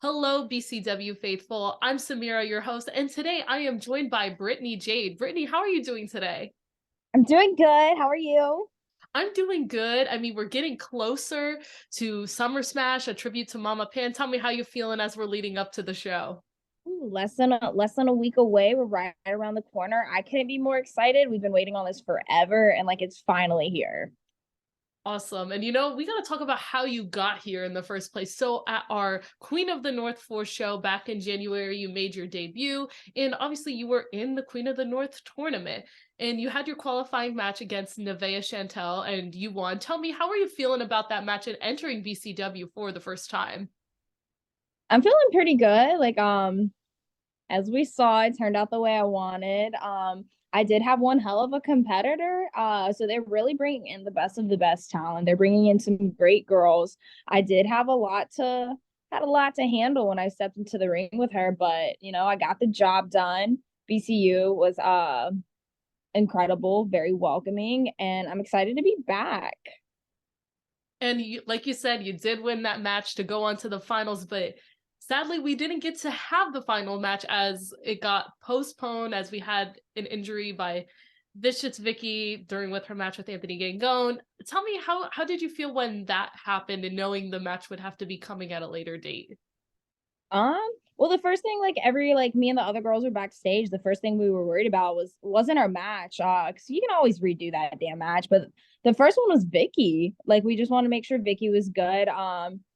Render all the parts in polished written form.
Hello, BCW faithful. I'm Samira, your host, and today I am joined by Brittany Jade. Brittany, how are you doing today? I'm doing good. How are you? I'm doing good. I mean, we're getting closer to Summer Smash, a tribute to Mama Pan. Tell me how you feeling as we're leading up to the show. Ooh, less than a week away. We're right around the corner. I couldn't be more excited. We've been waiting on this forever, and it's finally here. Awesome. And we got to talk about how you got here in the first place. So, at our Queen of the North 4 show back in January, you made your debut. And obviously, you were in the Queen of the North tournament. And you had your qualifying match against Nevaeh Chantel, and you won. Tell me, how are you feeling about that match and entering BCW for the first time? I'm feeling pretty good. As we saw, it turned out the way I wanted. I did have one hell of a competitor. So they're really bringing in the best of the best talent. They're bringing in some great girls. I did have a lot to handle when I stepped into the ring with her, but I got the job done. BCU was incredible, very welcoming, and I'm excited to be back. And like you said, you did win that match to go on to the finals, but sadly, we didn't get to have the final match as it got postponed as we had an injury by Vicious Vicky during with her match with Anthony Gangone. Tell me how did you feel when that happened and knowing the match would have to be coming at a later date? Um, well, the first thing, every me and the other girls were backstage. The first thing we were worried about wasn't our match. Because you can always redo that damn match, but the first one was Vicky. We just want to make sure Vicky was good.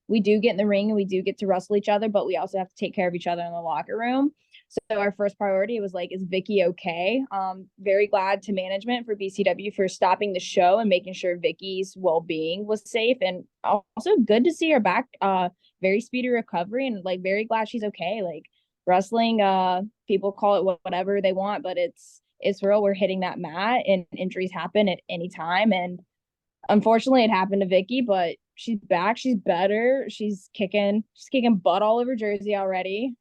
We do get in the ring and we do get to wrestle each other, but we also have to take care of each other in the locker room. So our first priority was is Vicky okay? Very glad to management for BCW for stopping the show and making sure Vicky's well-being was safe, and also good to see her back. Very speedy recovery, and very glad she's okay. Wrestling, people call it whatever they want, but it's real. We're hitting that mat and injuries happen at any time, and unfortunately it happened to Vicky, but she's back, she's better, she's kicking butt all over Jersey already.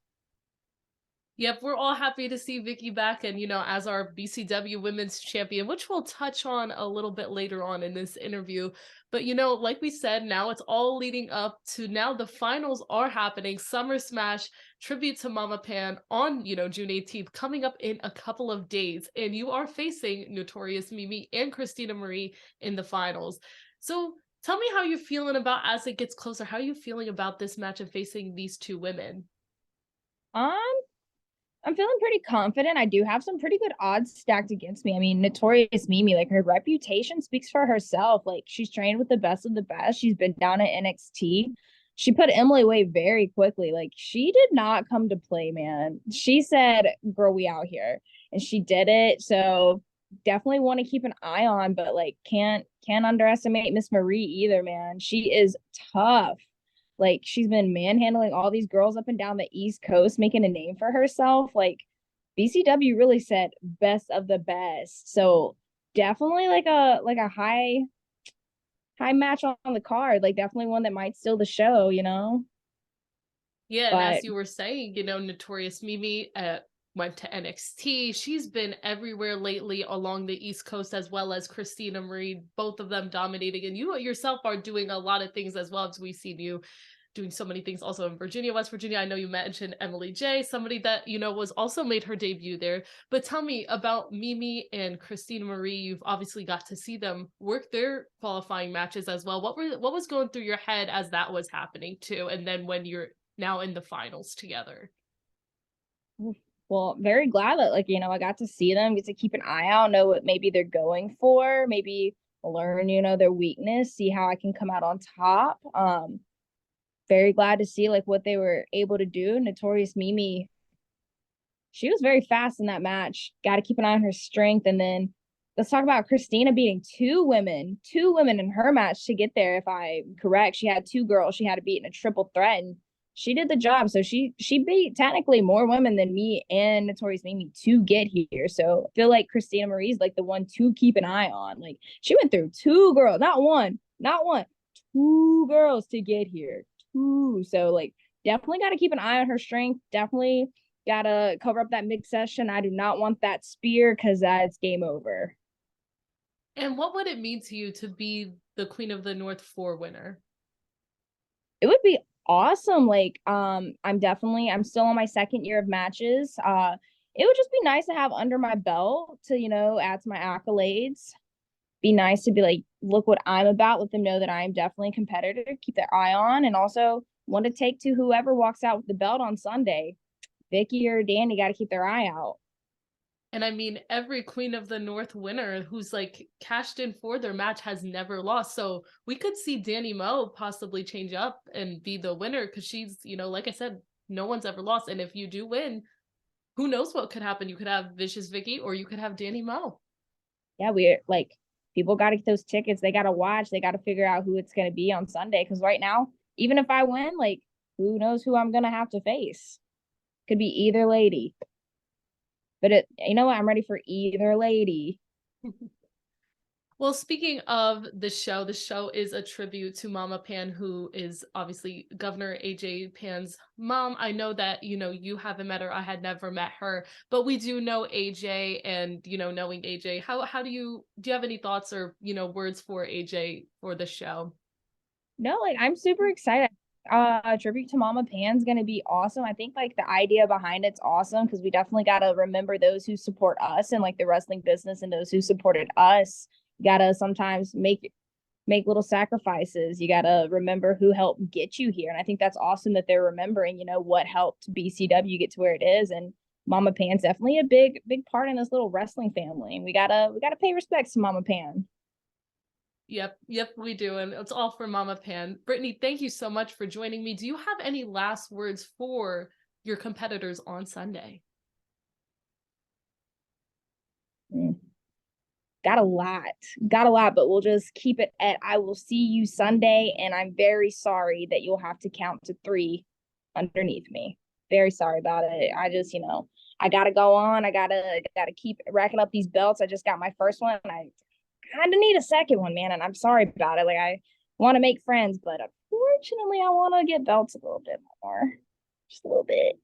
Yep, we're all happy to see Vicky back and as our BCW women's champion, which we'll touch on a little bit later on in this interview. But like we said, now it's all leading up to now the finals are happening. Summer Smash tribute to Mama Pan on, June 18th, coming up in a couple of days. And you are facing Notorious Mimi and Christina Marie in the finals. So tell me how you're feeling about as it gets closer. How are you feeling about this match and facing these two women? um I'm feeling pretty confident. I do have some pretty good odds stacked against me. I mean, Notorious Mimi, her reputation speaks for herself. She's trained with the best of the best. She's been down at NXT. She put Emily away very quickly. She did not come to play, man. She said, "Girl, we out here," and she did it. So definitely want to keep an eye on, but can't underestimate Miss Marie either, man. She is tough. She's been manhandling all these girls up and down the East Coast, making a name for herself. BCW really said best of the best. So definitely a high match on the card. Definitely one that might steal the show. Yeah, and But as you were saying, Notorious Mimi went to NXT. She's been everywhere lately along the East Coast, as well as Christina Marie, both of them dominating. And you yourself are doing a lot of things as well, as we've seen you doing so many things also in Virginia, West Virginia. I know you mentioned Emily J, somebody that, was also made her debut there. But tell me about Mimi and Christina Marie. You've obviously got to see them work their qualifying matches as well. What was going through your head as that was happening too? And then when you're now in the finals together. well, very glad that I got to see them, get to keep an eye out, know what maybe they're going for, maybe learn, their weakness, see how I can come out on top. Very glad to see what they were able to do. Notorious Mimi, she was very fast in that match. Got to keep an eye on her strength. And then let's talk about Christina beating two women in her match to get there. If I'm correct, she had two girls she had to beat in a triple threat, and she did the job. So she beat technically more women than me and Notorious Mimi to get here. So I feel like Christina Marie's the one to keep an eye on. She went through two girls, not one, two girls to get here. Two. So definitely got to keep an eye on her strength. Definitely gotta cover up that mid session. I do not want that spear because that's game over. And what would it mean to you to be the Queen of the North 4 winner? It would be awesome. Like, I'm still on my second year of matches. It would just be nice to have under my belt to, add to my accolades. Be nice to be like, look what I'm about, let them know that I'm definitely a competitor, keep their eye on, and also want to take to whoever walks out with the belt on Sunday. Vicky or Danny got to keep their eye out. And I mean, every Queen of the North winner who's like cashed in for their match has never lost. So we could see Danny Moe possibly change up and be the winner because she's, like I said, no one's ever lost. And if you do win, who knows what could happen? You could have Vicious Vicky or you could have Danny Moe. Yeah, we're like, people got to get those tickets. They got to watch. They got to figure out who it's going to be on Sunday. Because right now, even if I win, like, who knows who I'm going to have to face? Could be either lady. But you know what? I'm ready for either lady. Well, speaking of the show is a tribute to Mama Pan, who is obviously Governor AJ Pan's mom. I know that, you haven't met her. I had never met her, but we do know AJ and, knowing AJ, how do you have any thoughts or, words for AJ for the show? No, like I'm super excited. Tribute to Mama Pan's gonna be awesome. I think like the idea behind it's awesome because we definitely gotta remember those who support us and like the wrestling business and those who supported us. You gotta sometimes make little sacrifices. You gotta remember who helped get you here. And I think that's awesome that they're remembering, what helped BCW get to where it is. And Mama Pan's definitely a big part in this little wrestling family. And we gotta pay respects to Mama Pan. Yep, we do. And it's all for Mama Pan. Brittany, thank you so much for joining me. Do you have any last words for your competitors on Sunday? Mm. Got a lot, but we'll just keep it at I will see you Sunday. And I'm very sorry that you'll have to count to three underneath me. Very sorry about it. I just, I gotta go on. I gotta keep racking up these belts. I just got my first one. I kind of need a second one, man. And I'm sorry about it. Like I want to make friends, but unfortunately I want to get belts a little bit more. Just a little bit.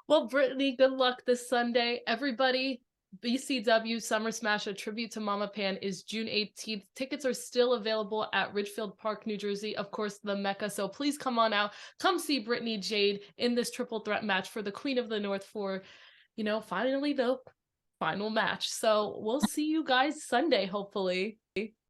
Well, Brittany, good luck this Sunday. Everybody, BCW Summer Smash, a tribute to Mama Pan, is June 18th. Tickets are still available at Ridgefield Park, New Jersey, of course, the Mecca. So please come on out. Come see Brittany Jade in this triple threat match for the Queen of the North for, finally the final match. So we'll see you guys Sunday, hopefully.